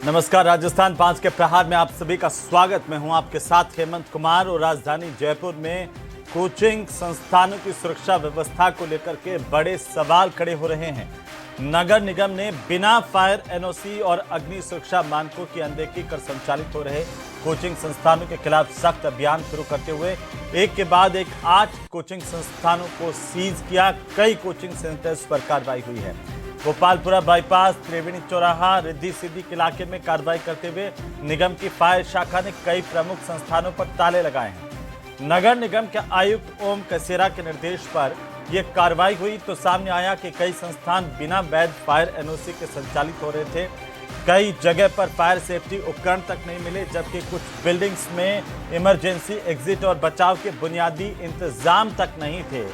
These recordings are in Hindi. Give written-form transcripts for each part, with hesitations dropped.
नमस्कार, राजस्थान 5 के प्रहार में आप सभी का स्वागत। मैं हूं आपके साथ हेमंत कुमार और राजधानी जयपुर में कोचिंग संस्थानों की सुरक्षा व्यवस्था को लेकर के बड़े सवाल खड़े हो रहे हैं। नगर निगम ने बिना फायर एनओसी और अग्नि सुरक्षा मानकों की अनदेखी कर संचालित हो रहे कोचिंग संस्थानों के खिलाफ सख्त अभियान शुरू करते हुए एक के बाद एक 8 कोचिंग संस्थानों को सीज किया। कई कोचिंग सेंटर्स पर कार्रवाई हुई है। गोपालपुरा बाईपास, त्रिवेणी चौराहा, रिद्धि सिद्धि के इलाके में कार्रवाई करते हुए निगम की फायर शाखा ने कई प्रमुख संस्थानों पर ताले लगाए हैं। नगर निगम के आयुक्त ओम कसेरा के निर्देश पर यह कार्रवाई हुई तो सामने आया कि कई संस्थान बिना वैध फायर एनओसी के संचालित हो रहे थे। कई जगह पर फायर सेफ्टी उपकरण तक नहीं मिले, जबकि कुछ बिल्डिंग्स में इमरजेंसी एग्जिट और बचाव के बुनियादी इंतजाम तक नहीं थे।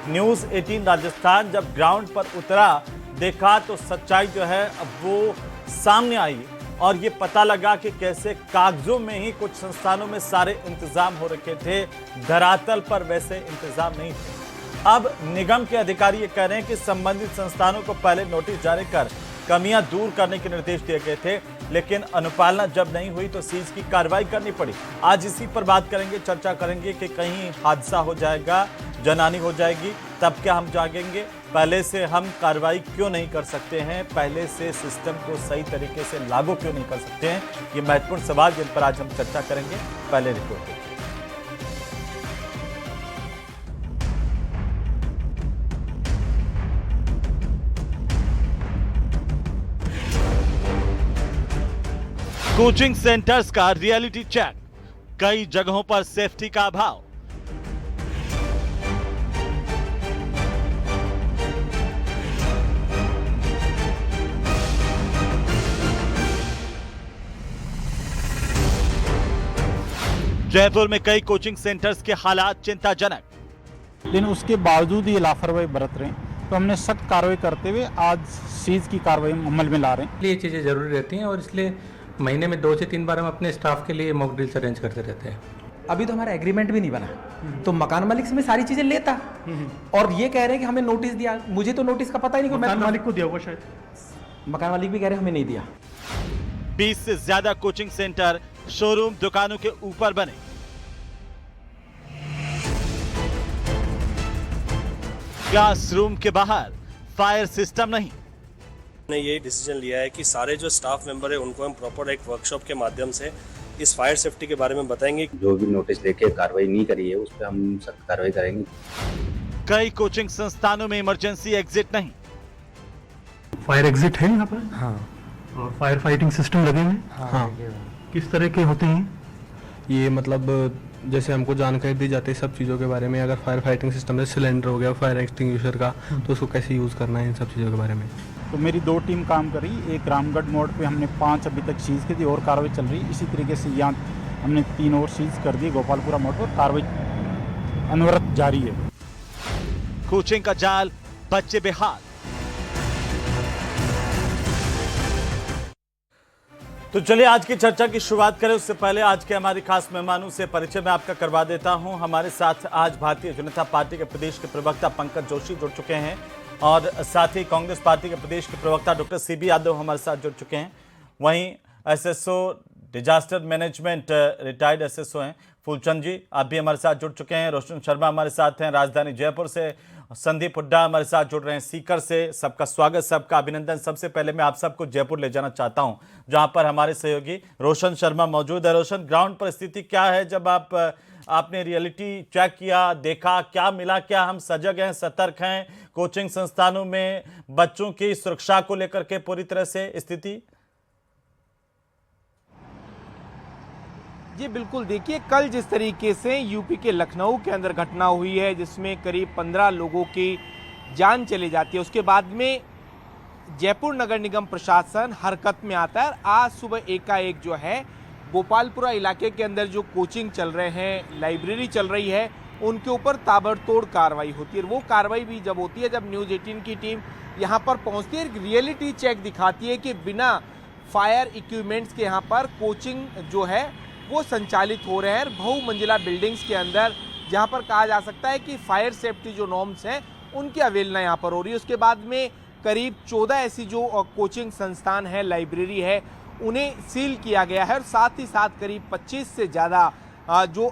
न्यूज़ 18 राजस्थान जब ग्राउंड पर उतरा देखा तो सच्चाई जो है अब वो सामने आई और ये पता लगा कि कैसे कागजों में ही कुछ संस्थानों में सारे इंतजाम हो रखे थे, धरातल पर वैसे इंतजाम नहीं थे। अब निगम के अधिकारी ये कह रहे हैं कि संबंधित संस्थानों को पहले नोटिस जारी कर कमियां दूर करने के निर्देश दिए गए थे, लेकिन अनुपालना जब नहीं हुई तो सीज की कार्रवाई करनी पड़ी। आज इसी पर बात करेंगे, चर्चा करेंगे कि कहीं हादसा हो जाएगा, जनहानि हो जाएगी, तब क्या हम जागेंगे? पहले से हम कार्रवाई क्यों नहीं कर सकते हैं? पहले से सिस्टम को सही तरीके से लागू क्यों नहीं कर सकते हैं? ये महत्वपूर्ण सवाल जिन पर आज हम चर्चा करेंगे। पहले रिपोर्ट देखिए। कोचिंग सेंटर्स का रियलिटी चेक, कई जगहों पर सेफ्टी का अभाव। जयपुर में कई कोचिंग सेंटर्स के हालात चिंताजनक, लेकिन उसके बावजूद ये लापरवाही बरत रहे हैं, तो हमने सख्त कार्रवाई करते हुए आज सीज की कार्रवाई अमल में ला रहे हैं। ये चीज़ें ज़रूरी रहती हैं और इसलिए महीने में 2 से 3 बार हम अपने स्टाफ के लिए मॉक ड्रिल्स अरेंज करते रहते हैं। अभी तो हमारा एग्रीमेंट भी नहीं बना, तो मकान मालिक से मैं सारी चीजें लेता और ये कह रहे हैं कि हमें नोटिस दिया। मुझे तो नोटिस का पता ही नहीं। मकान मालिक को दिया होगा शायद। मकान मालिक भी कह रहे हैं हमें नहीं दिया। 20 से ज्यादा कोचिंग सेंटर शोरूम दुकानों के ऊपर बने। क्लासरूम के बाहर फायर सिस्टम नहीं। ने ये डिसीजन लिया है कि सारे जो स्टाफ मेंबर है उनको हम प्रॉपर एक वर्कशॉप के माध्यम से इस फायर सेफ्टी के बारे में बताएंगे। जो भी नोटिस लेके कार्रवाई नहीं करी है उस पर हम सख्त कार्रवाई करेंगे। कई कोचिंग संस्थानों में इमरजेंसी एग्जिट नहीं। फायर एग्जिट है यहाँ पर। हाँ। और फायर फाइटिंग सिस्टम लगे हुए हैं। हाँ। किस तरह के होते हैं ये? मतलब जैसे हमको जानकारी दी जाती है सब चीज़ों के बारे में। अगर फायर फाइटिंग सिस्टम जैसे सिलेंडर हो गया, फायर एक्सटिंग्विशर का, तो उसको कैसे यूज़ करना है, इन सब चीज़ों के बारे में। तो मेरी 2 टीम काम करी। एक रामगढ़ मोड़ पे हमने 5 अभी तक सीज की थी और कार्रवाई चल रही। इसी तरीके से यहाँ हमने 3 और सीज कर दी गोपालपुरा मोड़ पर। कार्रवाई अनवरत जारी है। कोचिंग का जाल, बच्चे बेहाल। तो चलिए आज की चर्चा की शुरुआत करें। उससे पहले आज के हमारे खास मेहमानों से परिचय मैं आपका करवा देता हूं। हमारे साथ आज भारतीय जनता पार्टी के प्रदेश के प्रवक्ता पंकज जोशी जुड़ चुके हैं और साथ ही कांग्रेस पार्टी के प्रदेश के प्रवक्ता डॉक्टर सीबी यादव हमारे साथ जुड़ चुके हैं। वहीं SSO disaster management retired SSO हैं फूलचंद जी, आप भी हमारे साथ जुड़ चुके हैं। रोशन शर्मा हमारे साथ हैं राजधानी जयपुर से। संदीप हुड्डा हमारे साथ जुड़ रहे हैं सीकर से। सबका स्वागत, सबका अभिनंदन। सबसे पहले मैं आप सबको जयपुर ले जाना चाहता हूं, जहां पर हमारे सहयोगी रोशन शर्मा मौजूद है। रोशन, ग्राउंड पर स्थिति क्या है? जब आपने रियलिटी चेक किया, देखा, क्या मिला? क्या हम सजग हैं, सतर्क हैं? कोचिंग संस्थानों में बच्चों की सुरक्षा को लेकर के पूरी तरह से स्थिति? जी बिल्कुल, देखिए कल जिस तरीके से यूपी के लखनऊ के अंदर घटना हुई है जिसमें करीब 15 लोगों की जान चली जाती है, उसके बाद में जयपुर नगर निगम प्रशासन हरकत में आता है। आज सुबह एकाएक जो है गोपालपुरा इलाके के अंदर जो कोचिंग चल रहे हैं, लाइब्रेरी चल रही है, उनके ऊपर ताबड़तोड़ कार्रवाई होती है। वो कार्रवाई भी जब होती है जब न्यूज़ 18 की टीम यहाँ पर पहुँचती है, रियलिटी चेक दिखाती है कि बिना फायर इक्विपमेंट्स के यहाँ पर कोचिंग जो है वो संचालित हो रहे हैं बहुमंजिला बिल्डिंग्स के अंदर, जहां पर कहा जा सकता है कि फायर सेफ्टी जो नॉर्म्स हैं उनकी अवहेलना यहां पर हो रही है। उसके बाद में करीब 14 ऐसी जो कोचिंग संस्थान है, लाइब्रेरी है, उन्हें सील किया गया है और साथ ही साथ करीब 25 से ज़्यादा जो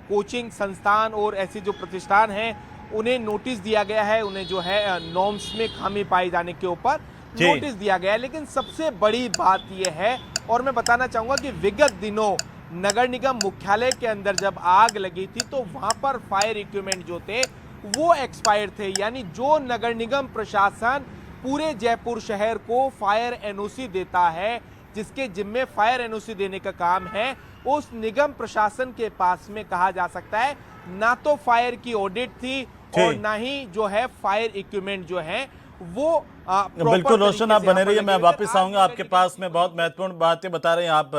कोचिंग संस्थान और ऐसे जो प्रतिष्ठान हैं उन्हें नोटिस दिया गया है। उन्हें जो है नॉर्म्स में खामी पाए जाने के ऊपर नोटिस दिया गया है। लेकिन सबसे बड़ी बात यह है, और मैं बताना चाहूँगा कि विगत दिनों नगर निगम मुख्यालय के अंदर जब आग लगी थी तो वहाँ पर फायर इक्विपमेंट जो थे वो एक्सपायर थे। यानी जो नगर निगम प्रशासन पूरे जयपुर शहर को फायर एनओसी देता है, जिसके जिम्मे फायर एनओसी देने का काम है, उस निगम प्रशासन के पास में कहा जा सकता है ना तो फायर की ऑडिट थी और ना ही जो है फायर इक्विपमेंट जो है वो बिल्कुल रोशन, आप बने रहिए, मैं वापस आऊंगा आपके पास में। बहुत महत्वपूर्ण बातें बता रहे हैं आप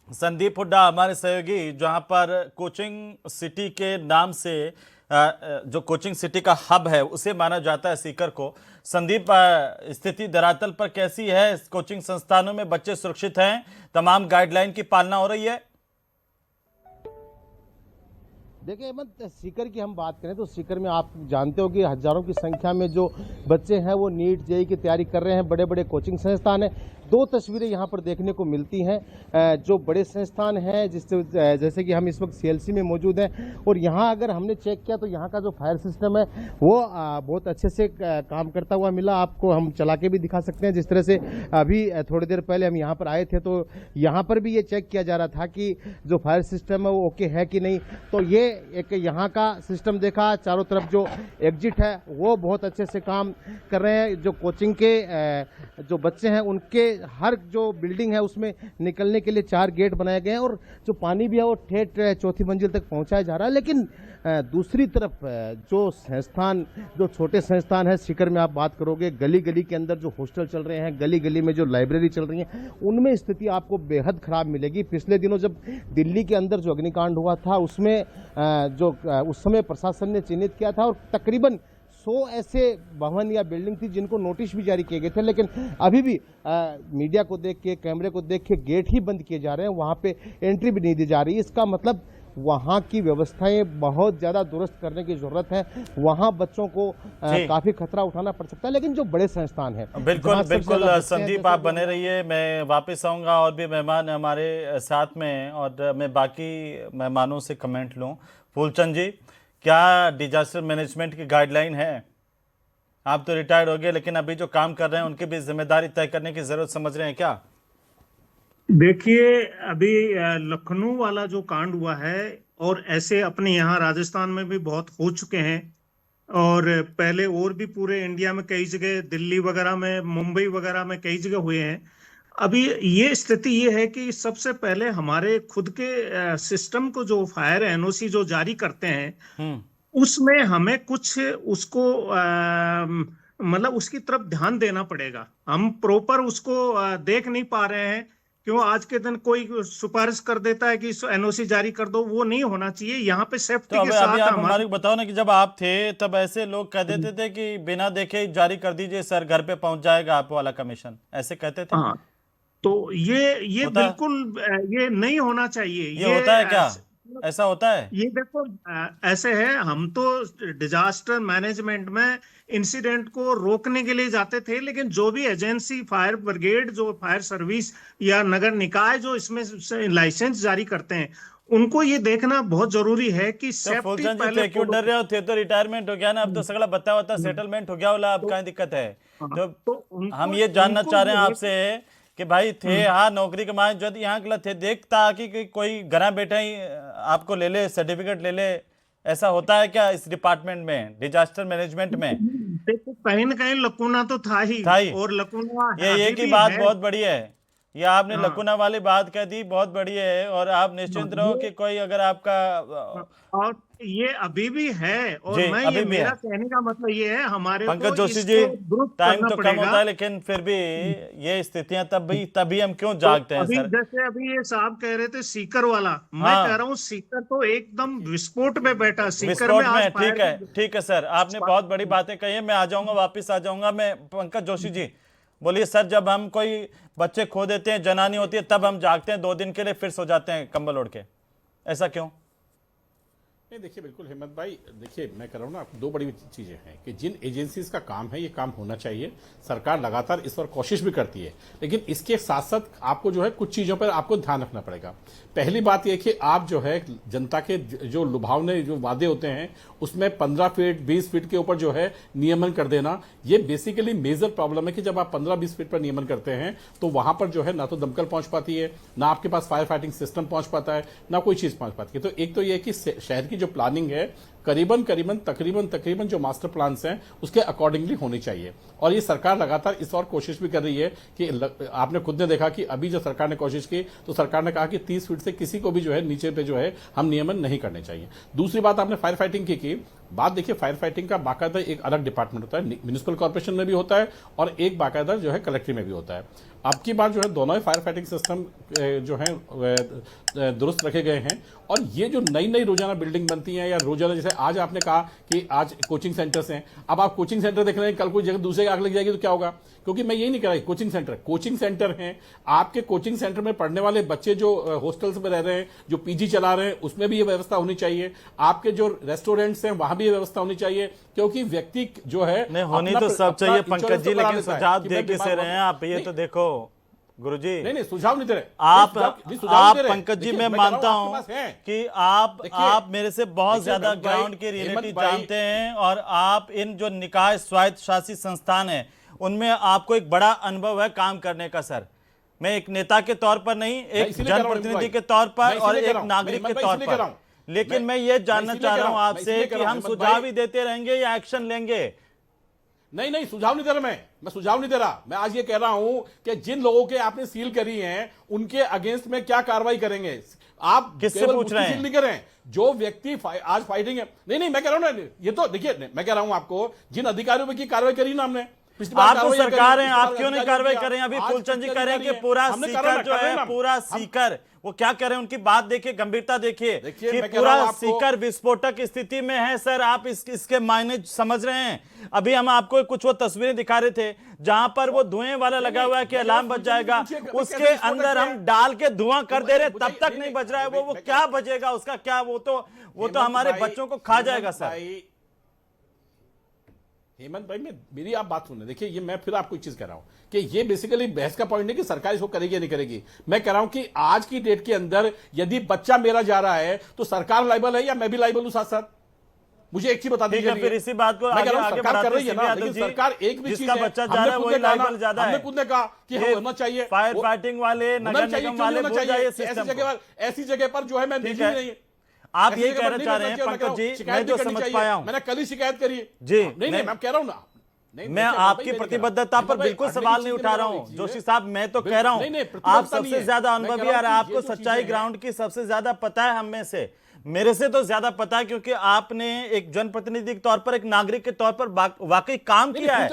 संदीप हुड्डा, हमारे सहयोगी, जहां पर कोचिंग सिटी के नाम से जो कोचिंग सिटी का हब है उसे माना जाता है सीकर को। संदीप, स्थिति धरातल पर कैसी है? कोचिंग संस्थानों में बच्चे सुरक्षित हैं? तमाम गाइडलाइन की पालना हो रही है? देखिए हेमंत, सीकर की हम बात करें तो सीकर में आप जानते हो कि हजारों की संख्या में जो बच्चे हैं वो नीट जेईई की तैयारी कर रहे हैं। बड़े बड़े कोचिंग संस्थान हैं। दो तस्वीरें यहाँ पर देखने को मिलती हैं। जो बड़े संस्थान हैं जैसे कि हम इस वक्त सीएलसी में मौजूद हैं और यहाँ अगर हमने चेक किया तो यहाँ का जो फायर सिस्टम है वो बहुत अच्छे से काम करता हुआ मिला। आपको हम चला के भी दिखा सकते हैं। जिस तरह से अभी थोड़ी देर पहले हम यहाँ पर आए थे तो यहाँ पर भी ये चेक किया जा रहा था कि जो फायर सिस्टम है वो ओके है कि नहीं। तो ये एक यहाँ का सिस्टम देखा, चारों तरफ जो एग्जिट है वो बहुत अच्छे से काम कर रहे हैं। जो कोचिंग के जो बच्चे हैं उनके हर जो बिल्डिंग है उसमें निकलने के लिए 4 गेट बनाए गए हैं और जो पानी भी है वो ठेठ चौथी मंजिल तक पहुंचाया जा रहा है। लेकिन दूसरी तरफ जो संस्थान, जो छोटे संस्थान है सीकर में आप बात करोगे, गली गली के अंदर जो हॉस्टल चल रहे हैं, गली गली में जो लाइब्रेरी चल रही है, उनमें स्थिति आपको बेहद खराब मिलेगी। पिछले दिनों जब दिल्ली के अंदर जो अग्निकांड हुआ था उसमें जो उस समय प्रशासन ने चिन्हित किया था और तकरीबन 100 ऐसे भवन या बिल्डिंग थी जिनको नोटिस भी जारी किए गए थे, लेकिन अभी भी मीडिया को देख के, कैमरे को देख के गेट ही बंद किए जा रहे हैं, वहाँ पे एंट्री भी नहीं दी जा रही। इसका मतलब वहाँ की व्यवस्थाएं बहुत ज़्यादा दुरुस्त करने की जरूरत है। वहाँ बच्चों को काफ़ी खतरा उठाना पड़ सकता है। लेकिन जो बड़े संस्थान है, बिल्कुल बिल्कुल संदीप, आप बने रहिए, मैं वापस आऊँगा। और भी मेहमान हमारे साथ में और मैं बाकी मेहमानों से कमेंट लूँ। फूलचंद जी, क्या डिजास्टर मैनेजमेंट की गाइडलाइन है? आप तो रिटायर्ड हो गए, लेकिन अभी जो काम कर रहे हैं उनकी भी जिम्मेदारी तय करने की जरूरत समझ रहे हैं क्या? देखिए, अभी लखनऊ वाला जो कांड हुआ है और ऐसे अपने यहाँ राजस्थान में भी बहुत हो चुके हैं और पहले और भी पूरे इंडिया में कई जगह, दिल्ली वगैरह में, मुंबई वगैरह में कई जगह हुए हैं। अभी ये स्थिति ये है कि सबसे पहले हमारे खुद के सिस्टम को जो फायर एनओसी जो जारी करते हैं उसमें हमें कुछ उसको मतलब उसकी तरफ ध्यान देना पड़ेगा। हम प्रॉपर उसको देख नहीं पा रहे हैं। क्यों आज के दिन कोई सिफारिश कर देता है कि एनओसी जारी कर दो, वो नहीं होना चाहिए। यहाँ पे सेफ्टी के साथ आप हमारे बताओ ना कि जब आप थे तब ऐसे लोग कह देते थे कि बिना देखे जारी कर दीजिए सर, घर पे पहुंच जाएगा आप वाला कमीशन, ऐसे कहते थे। हाँ, तो ये बिल्कुल ये नहीं होना चाहिए। ये होता है क्या? ऐसा होता है? ये देखो, ऐसे है, हम तो डिजास्टर मैनेजमेंट में इंसिडेंट को रोकने के लिए जाते थे, लेकिन जो भी एजेंसी, फायर ब्रिगेड, जो फायर सर्विस या नगर निकाय जो इसमें लाइसेंस जारी करते हैं, उनको ये देखना बहुत जरूरी है कि सेफ्टी पहले। क्यों डर रहे हो? थे तो रिटायरमेंट हो गया ना, अब तो सगला बता होता सेटलमेंट हो गया होला, अब क्या दिक्कत है? तो हम ये जानना चाह रहे हैं आपसे कि भाई थे हाँ नौकरी कमाए, जब यहाँ गलत थे देखता कि कोई घर बैठे ही आपको ले ले, सर्टिफिकेट ले ले, ऐसा होता है क्या इस डिपार्टमेंट में, डिजास्टर मैनेजमेंट में? देखो, कहीं न कहीं लकुना तो था ही। और लकुना ये की बात बहुत बड़ी है। ये आपने लकुना वाली बात कह दी, बहुत बड़ी है। और आप निश्चिंत रहो कि कोई अगर आपका, और ये अभी भी है। और मैं ये मेरा कहने का मतलब ये है, हमारे पंकज जोशी जी, टाइम तो कम होता है लेकिन फिर भी ये स्थितियां तभी हम क्यों जागते हैं सर? जैसे अभी ये साहब कह रहे थे सीकर वाला, मैं कह रहा हूँ सीकर तो एकदम विस्फोट में बैठा। सीकर में ठीक है सर, आपने बहुत बड़ी बातें कही है। मैं आ जाऊंगा, वापिस आ जाऊंगा मैं। पंकज जोशी जी बोलिए सर, जब हम कोई बच्चे खो देते हैं, जनानी होती है, तब हम जागते हैं 2 दिन के लिए, फिर सो जाते हैं कंबल ओढ़ के, ऐसा क्यों? नहीं, देखिए बिल्कुल हेमंत भाई, देखिए मैं कह रहा हूँ ना, दो बड़ी चीज़ें हैं कि जिन एजेंसीज का काम है ये काम होना चाहिए, सरकार लगातार इस पर कोशिश भी करती है, लेकिन इसके साथ साथ आपको जो है कुछ चीज़ों पर आपको ध्यान रखना पड़ेगा। पहली बात यह कि आप जो है जनता के जो लुभावने जो वादे होते हैं उसमें 15 फीट 20 फीट के ऊपर जो है नियमन कर देना, ये बेसिकली मेजर प्रॉब्लम है कि जब आप 15-20 फीट पर नियमन करते हैं तो वहां पर जो है ना तो दमकल पहुंच पाती है, ना आपके पास फायर फाइटिंग सिस्टम पहुंच पाता है, ना कोई चीज पहुंच पाती है। तो एक तो ये कि शहर की जो प्लानिंग है तकरीबन जो मास्टर प्लान्स हैं उसके अकॉर्डिंगली होनी चाहिए, और ये सरकार लगातार इस और कोशिश भी कर रही है कि आपने खुद ने देखा कि अभी जो सरकार ने कोशिश की तो सरकार ने कहा कि 30 फीट से किसी को भी जो है नीचे पे जो है हम नियमन नहीं करने चाहिए। दूसरी बात आपने फायर फाइटिंग की बात, देखिए फायर फाइटिंग का बाकायदा एक अलग डिपार्टमेंट होता है, म्युनिसिपल कॉर्पोरेशन में भी होता है और एक बाकायदा जो है कलेक्ट्री में भी होता है। अब की बार जो है दोनों ही फायर फाइटिंग सिस्टम जो है दुरुस्त रखे गए हैं, और ये जो नई रोजाना बिल्डिंग बनती है या रोजाना, जैसे आज आपने कहा कि आज कोचिंग सेंटर्स हैं, अब आप कोचिंग सेंटर देख रहे हैं, कल कोई जगह दूसरे आग लग जाएगी तो क्या होगा? क्योंकि मैं यही नहीं कह रहा, कोचिंग सेंटर हैं, आपके कोचिंग सेंटर में पढ़ने वाले बच्चे जो हॉस्टल्स में रह रहे हैं, जो पीजी चला रहे हैं, उसमें भी ये व्यवस्था होनी चाहिए। आपके जो रेस्टोरेंट्स हैं वहां भी ये व्यवस्था होनी चाहिए, क्योंकि व्यक्ति जो है नहीं होनी तो सब चाहिए पंकज जी, लेकिन सुझाव दे किसे रहे हैं आप? ये तो देखो गुरुजी, नहीं सुझाव नहीं दे रहे आप पंकज जी, मैं मानता हूं कि आप मेरे से बहुत ज्यादा ग्राउंड की रियलिटी जानते हैं, और आप इन जो निकाय स्वायत्त शासी संस्थान है उनमें आपको एक बड़ा अनुभव है काम करने का। सर, मैं एक नेता के तौर पर नहीं, एक जनप्रतिनिधि के तौर पर और एक नागरिक के तौर पर, लेकिन मैं ये जानना चाह रहा हूं आपसे कि हम सुझाव ही देते रहेंगे या एक्शन लेंगे? नहीं सुझाव नहीं दे रहा, मैं सुझाव नहीं दे रहा। मैं आज ये कह रहा हूं कि जिन लोगों के आपने सील करी हैं उनके अगेंस्ट में क्या कार्रवाई करेंगे? आप किससे पूछ रहे हैं? सील नहीं करें जो व्यक्ति आज फाइटिंग है। नहीं मैं कह रहा हूं ना, ये तो देखिए मैं कह रहा हूं आपको, जिन अधिकारियों पर की कार्रवाई करी ना हमने, आप तो सरकार हैं, आप क्यों नहीं कार्रवाई कर रहे हैं? अभी फूलचंद जी कह रहे हैं कि पूरा सीकर जो है, पूरा सीकर, वो क्या कह रहे हैं? उनकी बात देखिए, गंभीरता देखिए कि पूरा सीकर विस्फोटक स्थिति में है। सर, आप इसके मायने समझ रहे हैं? अभी हम आपको कुछ वो तस्वीरें दिखा रहे थे जहां पर वो धुएं वाला लगा हुआ है कि अलार्म बज जाएगा, उसके अंदर हम डाल के धुआं कर दे रहे, तब तक नहीं बज रहा है। वो क्या बजेगा उसका? क्या वो तो हमारे बच्चों को खा जाएगा। सर हेमंत भाई, मेरी आप बात सुने, देखिए ये मैं फिर आपको एक चीज कह रहा हूं कि ये बेसिकली बहस का पॉइंट नहीं कि सरकार इसको करेगी या नहीं करेगी। मैं कह रहा हूं कि आज की डेट के अंदर यदि बच्चा मेरा जा रहा है तो सरकार लाइबल है या मैं भी लाइबल हूं साथ साथ? मुझे एक चीज बता दीजिए। फिर इसी बात को आगे सरकार कर रही है ना, लेकिन सरकार एक भी चीज है, बच्चा जा रहा है वही लाइबल ज्यादा है। हमने खुद ने कहा कि होना चाहिए, फायर फाइटिंग वाले, नगर निगम वाले, ऐसी जगह पर जो है मैं निजी नहीं। आप यही कहना चाह रहे हैं पंकज जी, मैं जो समझ पाया हूं, मैंने कल ही शिकायत करी जी। नहीं मैं कह रहा हूं ना, मैं आपकी प्रतिबद्धता पर बिल्कुल सवाल नहीं उठा रहा हूं जोशी साहब, मैं तो कह रहा हूं आप सबसे ज्यादा अनुभवी और आपको सच्चाई ग्राउंड की सबसे ज्यादा पता है हम में से, मेरे से तो ज्यादा पता है, क्योंकि आपने एक जनप्रतिनिधि के तौर पर, एक नागरिक के तौर पर वाकई काम किया है।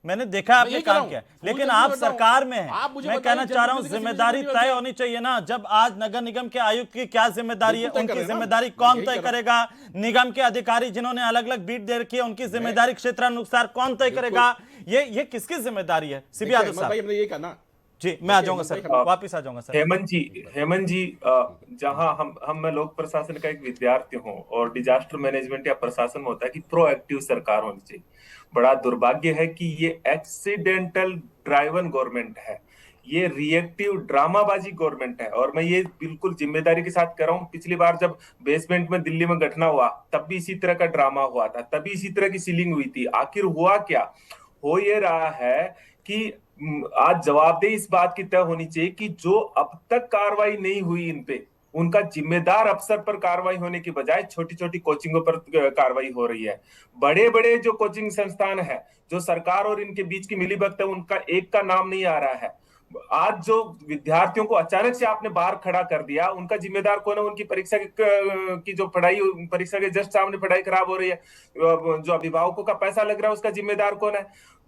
मैंने देखा आपने काम किया, लेकिन आप सरकार में हैं। मैं कहना चाह रहा हूं जिम्मेदारी तय होनी चाहिए ना। जब आज नगर निगम के आयुक्त की क्या जिम्मेदारी है, उनकी जिम्मेदारी कौन तय करेगा? निगम के अधिकारी जिन्होंने अलग अलग बीट दे रखी है, उनकी जिम्मेदारी क्षेत्रानुसार कौन तय करेगा? ये किसकी जिम्मेदारी है? सीबी यादव साहब, ये कहना जी, मैं आ जाऊंगा सर, वापिस आ जाऊंगा सर। हेमंत जी, जहां मैं लोक प्रशासन का एक विद्यार्थी हूं और डिजास्टर मैनेजमेंट या प्रशासन में होता है कि प्रोएक्टिव सरकार होनी चाहिए। बड़ा दुर्भाग्य है कि ये एक्सीडेंटल ड्राइवन गवर्नमेंट है, ये रिएक्टिव ड्रामाबाजी गवर्नमेंट है, और मैं ये बिल्कुल जिम्मेदारी के साथ कर रहा हूँ। पिछली बार जब बेसमेंट में दिल्ली में घटना हुआ तब भी इसी तरह का ड्रामा हुआ था, तभी इसी तरह की सीलिंग हुई थी। आखिर हुआ क्या? हो ये रहा है कि आज जवाबदेही इस बात की तय होनी चाहिए कि जो अब तक कार्रवाई नहीं हुई इन पे, उनका जिम्मेदार अफसर पर कार्रवाई होने की बजाय छोटी छोटी कोचिंगों पर कार्रवाई हो रही है। बड़े बड़े जो कोचिंग संस्थान है, जो सरकार और इनके बीच की मिलीभगत है, उनका एक का नाम नहीं आ रहा है। आज जो विद्यार्थियों को अचानक से आपने बाहर खड़ा कर दिया, उनका जिम्मेदार कौन है? उनकी परीक्षा की जो पढ़ाई, परीक्षा के जस्ट सामने पढ़ाई खराब हो रही है, जो अभिभावकों का पैसा लग रहा है, उसका जिम्मेदार कौन है?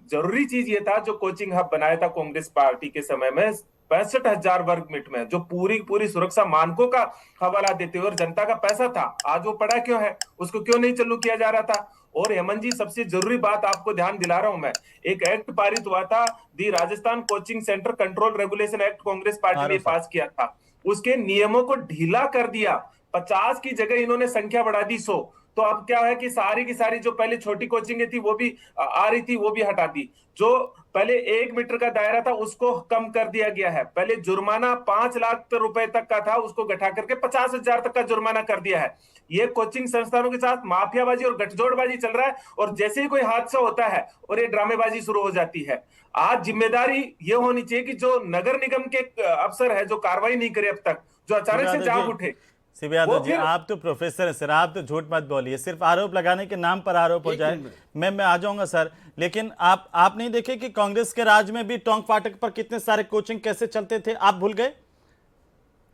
जरूरी चीज ये था जो कोचिंग हब बनाया था कांग्रेस पार्टी के समय में 65,000 वर्ग मीटर में, जो पूरी सुरक्षा मानकों का हवाला देते हुए और जनता का पैसा था, आज वो पड़ा क्यों है? उसको क्यों नहीं चालू किया जा रहा था? और हेमंत जी, सबसे जरूरी बात आपको ध्यान दिला रहा हूं मैं, एक एक्ट पारित हुआ था, the Rajasthan coaching centre control regulation act, Congress party ने पास किया था। उसके नियमों को ढीला कर दिया, 50 की जगह इन्होंने संख्या बढ़ा दी 100। तो अब क्या है कि सारी की सारी जो पहले छोटी कोचिंग थी वो भी आ रही थी, वो भी हटा दी। जो पहले 1 मीटर का दायरा था उसको कम कर दिया गया है। पहले जुर्माना 5 लाख रुपए तक का था, उसको घटा करके 50,000 तक का जुर्माना कर दिया है। ये कोचिंग संस्थानों के साथ माफियाबाजी और गठजोड़बाजी चल रहा है, और जैसे ही कोई हादसा होता है और ये ड्रामेबाजी शुरू हो जाती है। आज जिम्मेदारी ये होनी चाहिए कि जो नगर निगम के अफसर है, जो कार्रवाई नहीं करे अब तक, जो अचानक से जाग उठे। शिव यादव जी, आप तो प्रोफेसर हैं सर, आप तो झूठ मत बोलिए, सिर्फ आरोप लगाने के नाम पर आरोप हो जाए। मैं आ जाऊंगा सर, लेकिन आप नहीं देखे कि कांग्रेस के राज में भी टोंक फाटक पर कितने सारे कोचिंग कैसे चलते थे, आप भूल गए?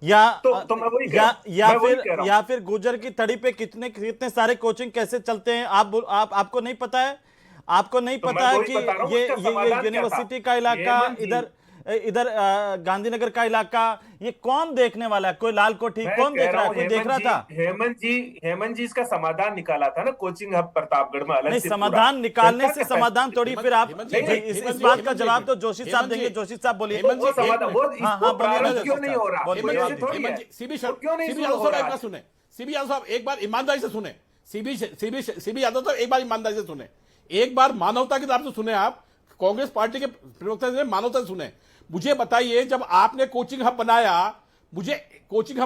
या फिर गुजर की तड़ी पे कितने सारे कोचिंग कैसे चलते हैं, आपको नहीं पता है? आपको नहीं पता है कि ये यूनिवर्सिटी का इलाका, इधर गांधीनगर का इलाका, ये कौन देखने वाला है? कोई लाल कोठी कौन देख रहा है? कोई देख रहा था? हेमंत जी इसका समाधान निकाला था ना, कोचिंग हब प्रतापगढ़ में अलग नहीं, से समाधान निकालने से समाधान थोड़ी, फिर आप इस बात का जवाब तो जोशी साहब देंगे। जोशी साहब बोलिए। क्यों नहीं हो रहा? सीबी यादव साहब एक बार ईमानदारी से सुने, सीबी यादव साहब एक बार ईमानदारी से सुने, एक बार मानवता की तरफ से सुने। आप कांग्रेस पार्टी के प्रवक्ता से मानवता से सुने। मुझे बताइए, जब आपने कोचिंग हब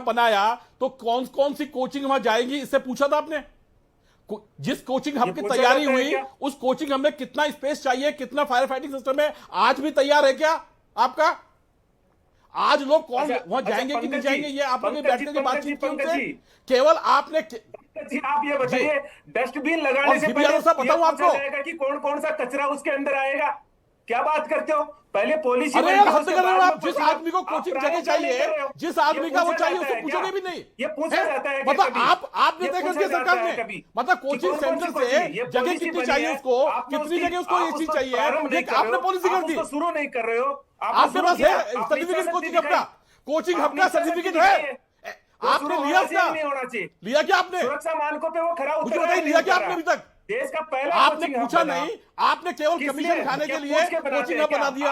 बनाया, तो कौन कौन सी कोचिंग वहां जाएगी, इससे पूछा था आपने? जिस कोचिंग हब की तैयारी हुई, उस कोचिंग हब में कितना स्पेस चाहिए, कितना फायर फाइटिंग सिस्टम है, आज भी तैयार है क्या आपका? आज लोग कौन वहां जाएंगे कि नहीं जाएंगे, ये आप लोग बैठने की बातचीत की उनसे? केवल आपने जी, आप ये बताइए, डस्टबिन लगाने से पहले बताऊं आपको कि कौन कौन सा कचरा उसके अंदर आएगा? क्या बात करते हो? पहले पॉलिसी। अरे यार, हद कर रहे हो आप। जिस आदमी को कोचिंग जगह चाहिए, जिस आदमी का वो चाहिए, उसको पूछोगे भी नहीं। ये पूछा जाता है? मतलब आपने देखा कि सरकार ने, मतलब कोचिंग सेंटर से जगह कितनी चाहिए उसको, कितनी जगह उसको ये चीज चाहिए, आपने पॉलिसी कर दी। शुरू नहीं कर रहे हो। आपके पास है सर्टिफिकेट कोचिंग हब का? कोचिंग हब का सर्टिफिकेट है? आपने लिया क्या? लिया क्या आपने? सुरक्षा मानकों पे वो खरा मुझे बताइए, लिया क्या आपने अभी तक? देश का पहला आपने पूछा नहीं, आपने केवल कमीशन खाने के लिए कोचिंग हब बना दिया।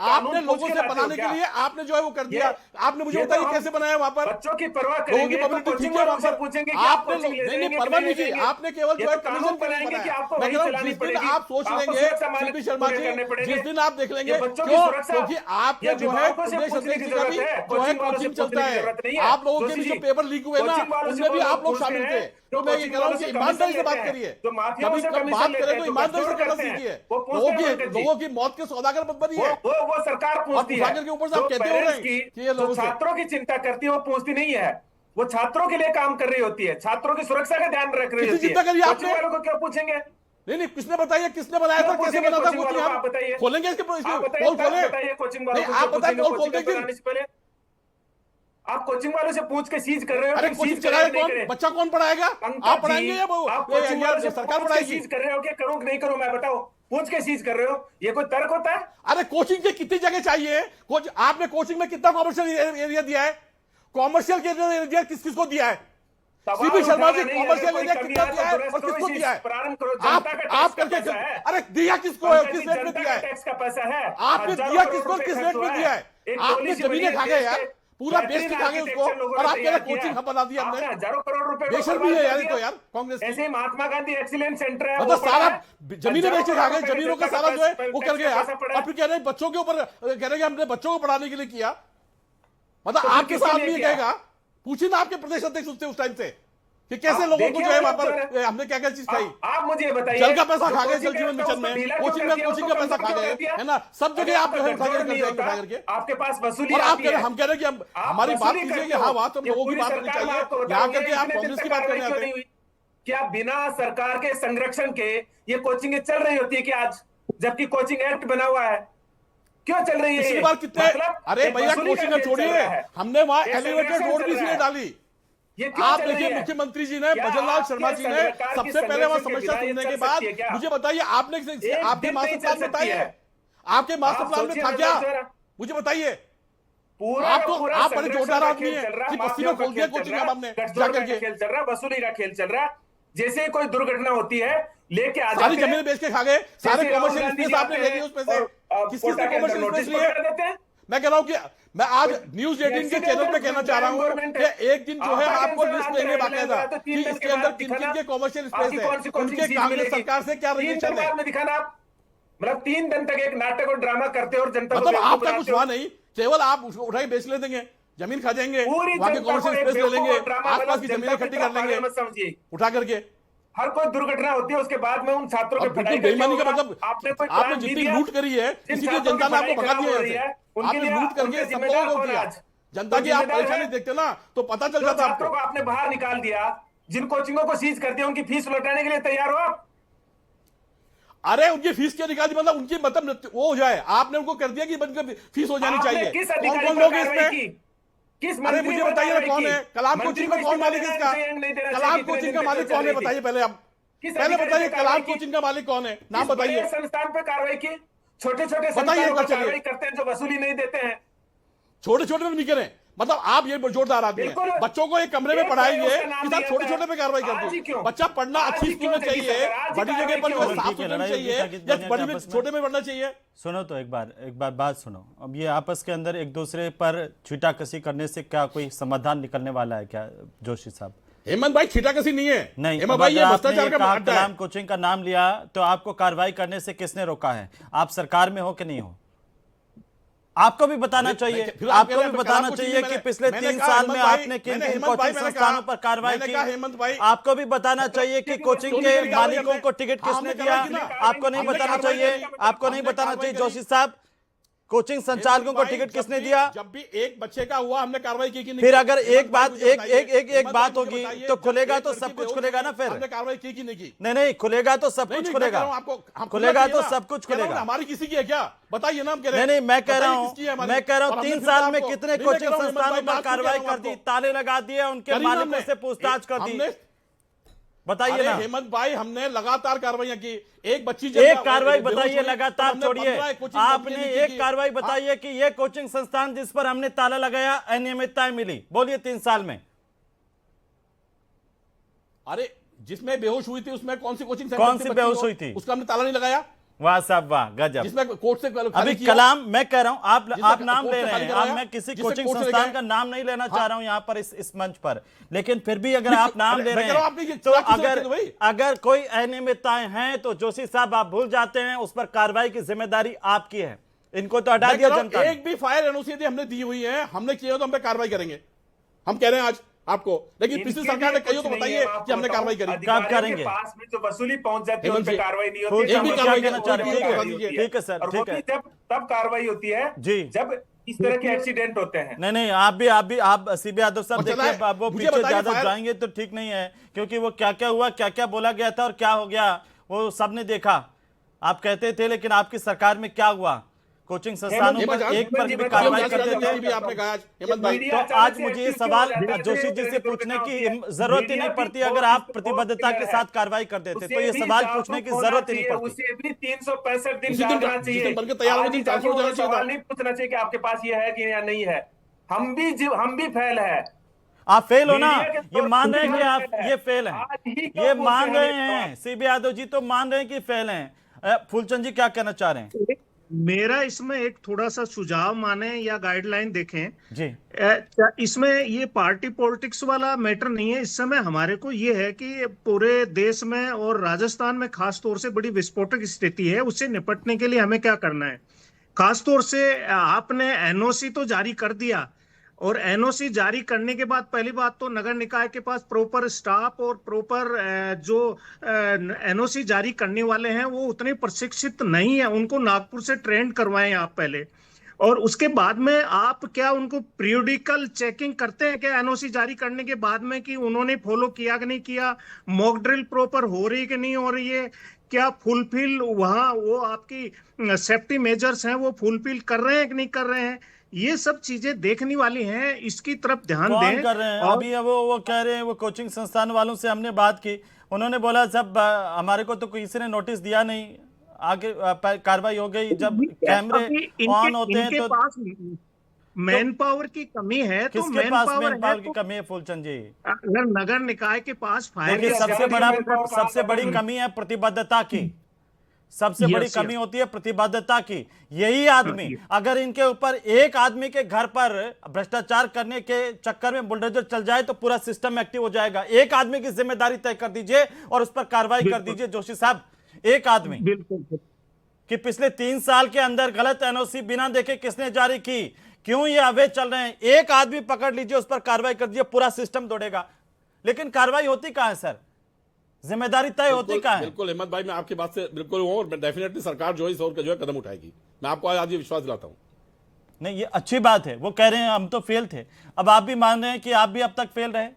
आपने लोगों से बनाने के लिए आपने जो है वो कर दिया। आपने मुझे बताइए कैसे बनाया वहां पर? बच्चों की परवाह लोगों की पब्लिसिटी ठीक है वहां पर, आपने नहीं परवाह नहीं की, आपने केवल जो है कमीशन के लिए बनाया। मैं कह रहा हूं, जिस दिन आप सोच लेंगे शिल्पी शर्मा जी, जिस दिन आप देख लेंगे, क्यों? क्योंकि आपने जो है प्रदेश अध्यक्ष का भी जो है कोचिंग चलता है। आप लोगों के भी जो पेपर लीक हुए ना, उनमें भी आप लोग शामिल थे। तो मैं ये कह रहा हूँ कि ईमानदारी से बात करिए, कभी बात करें तो ईमानदारी से करना सीखिए। लोगों की मौत के सौदागर मत बनिए। वो सरकार पूछती है के ऊपर से आप कहते हो रहे हैं कि ये लोगों छात्रों की चिंता करती है, वो पूछती नहीं है। वो छात्रों के लिए काम कर रही होती है, छात्रों की सुरक्षा का ध्यान रख रही होती है। चिंता करिए आपने वालों को क्यों पूछेंगे? नहीं, किसने बताया, किसने बनाया था, कैसे बना था कोचिंग? आप बताइए, खोलेंगे इसके पोल खोले, कोचिंग वालों आप बताइए पोल खोल देंगे। आप कोचिंग वालों से पूछ के सीज कर रहे हो? अरे कोचिंग चलाए कौन? बच्चा कौन पढ़ाएगा? आप पढ़ाएंगे या सरकार पढ़ाएगी? सीज कर रहे हो कि करूं कि नहीं करूं? मैं बताओ, पूछ के सीज कर रहे हो, ये कोई तर्क होता है? अरे कोचिंग के कितनी जगह चाहिए? आपने कोचिंग में कितना कॉमर्शियल एरिया दिया है? कॉमर्शियल एरिया किस किस को दिया है? CB Sharma ji, commercial area कितना दिया है और किसको दिया है? आप करके, अरे दिया किसको है, किस रेट में दिया है? टैक्स का पैसा है, आपने दिया किसको, किस रेट में दिया है? आपने जमीनें खा गए यार, पूरा बेच के खा गए उसको, और आप कह रहे कोचिंग हब बना दिया हमने। हजारों करोड़ रुपए बेशर्मी है यार, तो यार कांग्रेस ऐसे महात्मा गांधी एक्सीलेंस सेंटर है, मतलब सारा जमीनें बेच के खा गए, जमीनों का सारा जो है वो कर गए आप। और फिर कह रहे हैं बच्चों के ऊपर, कह रहे हैं हमने बच्चों को पढ़ाने के लिए किया। मतलब आपके साथ नहीं कहेगा, पूछिए ना आपके प्रदेश अध्यक्ष उस टाइम से कि कैसे लोगों को जो है वहां पर हमने क्या क्या चीज खाई। आप मुझे बताइए, जल का पैसा खा गए, जल जीवन मिशन में कोचिंग का पैसा खा गए, है ना, सब जगह आप जो है उठा करके आपके पास वसूली। और आप कह रहे, हम कह रहे कि हमारी बात कीजिए कि हाँ बात हम लोगों की बात करनी चाहिए, यहाँ करके आप कांग्रेस की बात करने आते हैं। क्या बिना सरकार के संरक्षण के ये कोचिंग चल रही होती है कि आज, जबकि कोचिंग एक्ट बना हुआ है? क्यों चल रही है? पिछली बार कितने, अरे भैया कोचिंग छोड़िए, हमने वहां एलिवेटेड रोड भी इसलिए डाली। आप देखिए, मुख्यमंत्री जी ने, भजनलाल शर्मा जी ने सबसे पहले वहां समस्या सुनने के बाद मुझे बताइए, आपने आपके मास्टर प्लान में बताइए, आपके मास्टर प्लान में था क्या? मुझे बताइए। आप बड़े जोरदार आदमी है कि बस्ती में खोल दिया कोचिंग हब हमने जाकर के। खेल चल रहा, वसूली का खेल चल रहा। जैसे कोई दुर्घटना होती है लेके आ सारी जमीन बेच के खा गए, सारे कमर्शियल स्पेस आपने ले लिए उसमें से। किस किस ने कमर्शियल स्पेस लिए? मैं कह रहा हूँ कि मैं आज न्यूज 18 के चैनल पे कहना चाह रहा हूँ कि एक दिन जो है आपको लिस्ट देंगे बाकायदा कि इसके अंदर किन किन के कॉमर्शियल स्पेस है, उनके कांग्रेस सरकार से क्या रिलेशन है। मतलब 3 दिन तक एक नाटक और ड्रामा करते और जनता मतलब आपका कुछ हुआ नहीं, केवल आप उसको उठाई बेच ले देंगे, जमीन खा जाएंगे, वहां के कॉमर्शियल स्पेस ले लेंगे, आसपास की जमीनें इकट्ठी कर लेंगे समझिए उठा करके। हर कोई दुर्घटना होती है उसके बाद में उन छात्रों के बिल्कुल बेईमानी का मतलब आपने जितनी लूट करी है इसी लिए जनता ने आपको भगा दिया है। आपने लूट करके सब लोगों को दिया, जनता की आप परेशानी देखते ना तो पता चल जाता छात्रों को आपने बाहर निकाल दिया, जिन कोचिंगों को सीज कर दिया उनकी फीस लौटाने के लिए तैयार हो आप? अरे उनकी फीस क्या निकाल दी, मतलब उनकी मतलब वो हो जाए, आपने उनको कर दिया कि फीस हो जानी चाहिए। कौन कौन लोग हैं इसमें? अरे मुझे बताइए ना कौन है? कलाम कोचिंग का कौन मालिक है इसका? कलाम कोचिंग का मालिक कौन है बताइए पहले आप, पहले बताइए कलाम कोचिंग का मालिक कौन है, नाम बताइए। संस्थान पे कार्रवाई की, छोटे छोटे बताइए संस्थान पर कार्रवाई करते हैं जो वसूली नहीं देते हैं। छोटे छोटे नहीं करें, मतलब आप ये जोरदार आदमी है, बच्चों को एक कमरे में पढ़ाएंगे कि साहब छोटे छोटे पे कार्रवाई करते हैं। बच्चा पढ़ना अच्छी स्कूल में चाहिए, बड़ी जगह पर साफ सुथरा चाहिए या बड़ी में छोटे में पढ़ना चाहिए। सुनो तो एक बार बात सुनो। अब ये आपस के अंदर एक दूसरे पर छीटाकसी करने से क्या कोई समाधान निकलने वाला है क्या जोशी साहब? हेमंत भाई छीटाकसी नहीं है, नहीं हेमंत भाई ये भ्रष्टाचार का अड्डा है। कलाम कोचिंग का नाम लिया तो आपको कार्रवाई करने से किसने रोका है? आप सरकार में हो कि नहीं हो? आपको भी बताना चाहिए, आपको भी बताना चाहिए कि पिछले 3 साल में आपने किन किन कोचिंग संस्थानों पर कार्रवाई की। हेमंत भाई आपको भी बताना चाहिए कि कोचिंग के मालिकों को टिकट किसने दिया। आपको नहीं बताना चाहिए, आपको नहीं बताना चाहिए जोशी साहब, कोचिंग संचालकों को टिकट किसने दिया? जब भी एक बच्चे का हुआ हमने कार्रवाई की कि नहीं? फिर अगर एक बात होगी तो खुलेगा तो सब कुछ खुलेगा ना। फिर हमने कार्रवाई की कि नहीं की? नहीं खुलेगा तो सब कुछ खुलेगा, खुलेगा तो सब कुछ खुलेगा। हमारी किसी की है क्या बताइए ना, हम कह रहे हैं। नहीं मैं कह रहा हूँ 3 साल में कितने कोचिंग संस्थानों पर कार्रवाई कर दी, ताले लगा दिए, उनके मालिकों से पूछताछ कर दी, बताइए ना। हेमंत भाई हमने लगातार कार्रवाइयां की, एक बच्ची एक कार्रवाई बताइए लगातार, छोड़िए आपने एक कार्रवाई बताइए कि ये कोचिंग संस्थान जिस पर हमने ताला लगाया अनियमितताएं मिली, बोलिए 3 साल में। अरे जिसमें बेहोश हुई थी उसमें कौन सी कोचिंग कौन सी बेहोश हुई थी? उसका हमने ताला नहीं लगाया। वाह साहब वाह, गजब। जिसमें कोर्ट से अभी कलाम मैं कह रहा हूं, आप नाम ले रहे हैं, अब मैं किसी कोचिंग संस्थान का नाम नहीं लेना चाह रहा हूं यहां पर इस मंच पर, लेकिन फिर भी अगर आप नाम ले रहे हैं तो अगर कोई अनियमितताएं हैं तो जोशी साहब आप भूल जाते हैं उस पर कार्रवाई की जिम्मेदारी आपकी है, इनको तो हटा दिया जनता ने। एक भी फायर एनओसी हमने दी हुई है, हमने किया तो हम पे कार्रवाई करेंगे, हम कह रहे हैं आज आपको, लेकिन पिछली सरकार ने कही तो बताइए कि हमने कार्रवाई करी, कब करेंगे? पास में जो वसूली पहुंच जाती है उन पे कार्रवाई नहीं होती, ठीक है सर, ठीक है। तब कार्रवाई होती है जी जब इस तरह के एक्सीडेंट होते हैं। नहीं आप सीबी यादव साहब देखिए, वो पीछे ज्यादा जाएंगे तो ठीक नहीं है, क्योंकि वो क्या क्या हुआ, क्या क्या बोला गया था और क्या हो गया वो सबने देखा। आप कहते थे लेकिन आपकी सरकार में क्या हुआ, कोचिंग संस्थानों पर एक पर भी कार्रवाई करते थे। आपने कहा तो आज मुझे ये सवाल जोशी जी से पूछने की जरूरत ही नहीं पड़ती, अगर आप प्रतिबद्धता के साथ कार्रवाई कर देते तो ये सवाल पूछने की जरूरत ही नहीं पड़ती। उसे भी 365 दिन जाना चाहिए, सवाल नहीं पूछना चाहिए कि आपके पास ये है कि या नहीं है। हम भी फेल है। आप फेल हो ना, ये मान रहे हैं कि आप ये फेल हैं, ये मान रहे हैं। सीबी यादव जी तो मान रहे हैं कि फेल हैं। फूलचंद जी क्या कहना चाह रहे हैं? मेरा इसमें एक थोड़ा सा सुझाव माने या गाइडलाइन देखें जी, इसमें ये पार्टी पॉलिटिक्स वाला मैटर नहीं है। इस समय हमारे को ये है कि पूरे देश में और राजस्थान में खास तौर से बड़ी विस्फोटक स्थिति है, उससे निपटने के लिए हमें क्या करना है। खास तौर से आपने एनओसी तो जारी कर दिया, और एनओसी जारी करने के बाद पहली बात तो नगर निकाय के पास प्रॉपर स्टाफ और प्रॉपर जो एनओसी जारी करने वाले हैं वो उतने प्रशिक्षित नहीं है, उनको नागपुर से ट्रेन करवाएं आप पहले। और उसके बाद में आप क्या उनको पीरियोडिकल चेकिंग करते हैं क्या एनओसी जारी करने के बाद में, कि उन्होंने फॉलो किया कि नहीं किया, मॉक ड्रिल प्रॉपर हो रही कि नहीं हो रही है, क्या फुलफिल वहाँ वो आपकी सेफ्टी मेजर्स हैं वो फुलफिल कर रहे हैं कि नहीं कर रहे हैं, ये सब चीजें देखने वाली हैं, इसकी तरफ ध्यान दें। कर रहे हैं अभी वो कह रहे हैं, वो कोचिंग संस्थान वालों से हमने बात की, उन्होंने बोला सब हमारे को तो किसी ने नोटिस दिया नहीं, आगे कार्रवाई हो गई। जब कैमरे ऑन होते हैं तो मैन पावर की कमी है, तो किसके पास मैन पावर की कमी है फूलचंद जी? अगर नगर निकाय के पास फायर, सबसे बड़ी कमी है प्रतिबद्धता की, सबसे बड़ी कमी होती है प्रतिबद्धता की। यही आदमी अगर इनके ऊपर एक आदमी के घर पर भ्रष्टाचार करने के चक्कर में बुलडोजर चल जाए तो पूरा सिस्टम एक्टिव हो जाएगा। एक आदमी की जिम्मेदारी तय कर दीजिए और उस पर कार्रवाई कर दीजिए जोशी साहब। एक आदमी कि पिछले 3 साल के अंदर गलत एनओसी बिना देखे किसने जारी की, क्यों ये अवैध चल रहे हैं, एक आदमी पकड़ लीजिए, उस पर कार्रवाई कर दीजिए, पूरा सिस्टम दौड़ेगा। लेकिन कार्रवाई होती कहां है सर? जिम्मेदारी तय होती कहां है? बिल्कुल हिम्मत भाई, मैं आपकी बात से बिल्कुल हूं और डेफिनेटली सरकार जो है इस ओर का जो है कदम उठाएगी। मैं आपको आज ये विश्वास दिलाता हूं। नहीं, ये अच्छी बात है। वो कह रहे हैं हम तो फेल थे, अब आप भी मान रहे हैं कि आप भी अब तक फेल रहे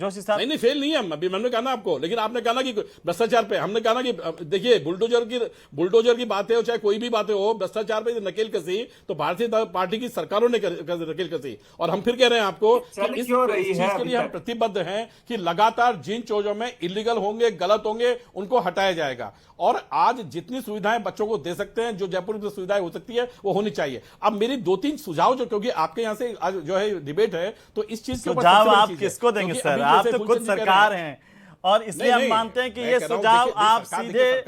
जोशी साहब? नहीं फेल नहीं है हम, अभी मैंने कहा ना आपको, लेकिन आपने कहा ना कि भ्रष्टाचार पे, हमने कहा ना कि देखिए बुलडोजर की बातें हो चाहे कोई भी बातें हो, भ्रष्टाचार पे नकेल कसी तो भारतीय पार्टी की सरकारों ने नकेल कसी। और हम फिर कह रहे हैं आपको कि इस चीज के लिए हम प्रतिबद्ध हैं कि लगातार जिन चीजों में इलीगल होंगे, गलत होंगे, उनको हटाया जाएगा। और आज जितनी सुविधाएं बच्चों को दे सकते हैं, जो जयपुर में सुविधाएं हो सकती है, वो होनी चाहिए। अब मेरी 2-3 सुझाव जो, क्योंकि आपके यहां से आज जो है डिबेट है, तो इस चीज के सुझाव आप किसको देंगे सर? आप तो खुद सरकार हैं और इसलिए हम मानते हैं कि ये सुझाव आप सीधे,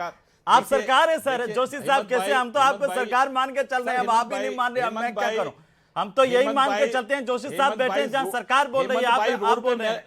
आप सरकार है सर। जोशी साहब कैसे, हम तो आपको सरकार मान के चल रहे हैं, अब आप भी नहीं मान रहे, अब मैं क्या करूं? हम तो यही मान के चलते हैं। जोशी साहब बैठे हैं जहां सरकार बोल रही है, आप बोल रहे हैं।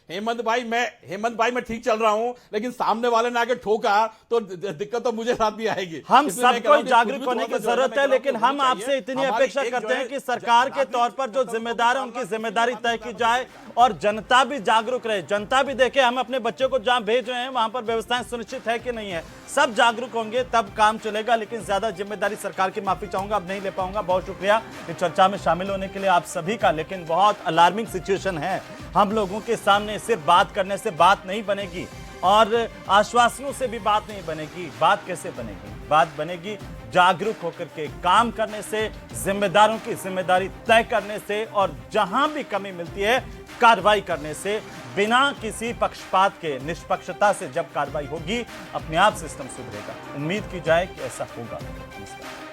हेमंत भाई मैं ठीक चल रहा हूं, लेकिन सामने वाले ने आके ठोका तो दिक्कत तो मुझे साथ भी आएगी। हम सबको जागरूक होने की जरूरत है, लेकिन हम आपसे इतनी अपेक्षा करते हैं कि सरकार के तौर पर जो जिम्मेदार है उनकी जिम्मेदारी तय की जाए और जनता भी जागरूक रहे, जनता भी देखे हम अपने बच्चों को जहां भेज रहे हैं वहां पर व्यवस्थाएं सुनिश्चित है कि नहीं है। सब जागरूक होंगे तब काम चलेगा। लेकिन ज्यादा जिम्मेदारी सरकार की, माफी चाहूंगा अब नहीं ले पाऊंगा। बहुत शुक्रिया इस चर्चा में शामिल होने के लिए आप सभी का। लेकिन बहुत अलार्मिंग सिचुएशन है, हम लोगों के सामने सिर्फ बात करने से बात नहीं बनेगी और आश्वासनों से भी बात नहीं बनेगी। बात कैसे बनेगी? बात बनेगी जागरूक होकर के काम करने से, जिम्मेदारों की जिम्मेदारी तय करने से और जहां भी कमी मिलती है कार्रवाई करने से। बिना किसी पक्षपात के, निष्पक्षता से जब कार्रवाई होगी अपने आप सिस्टम सुधरेगा। उम्मीद की जाए कि ऐसा होगा। नमस्कार।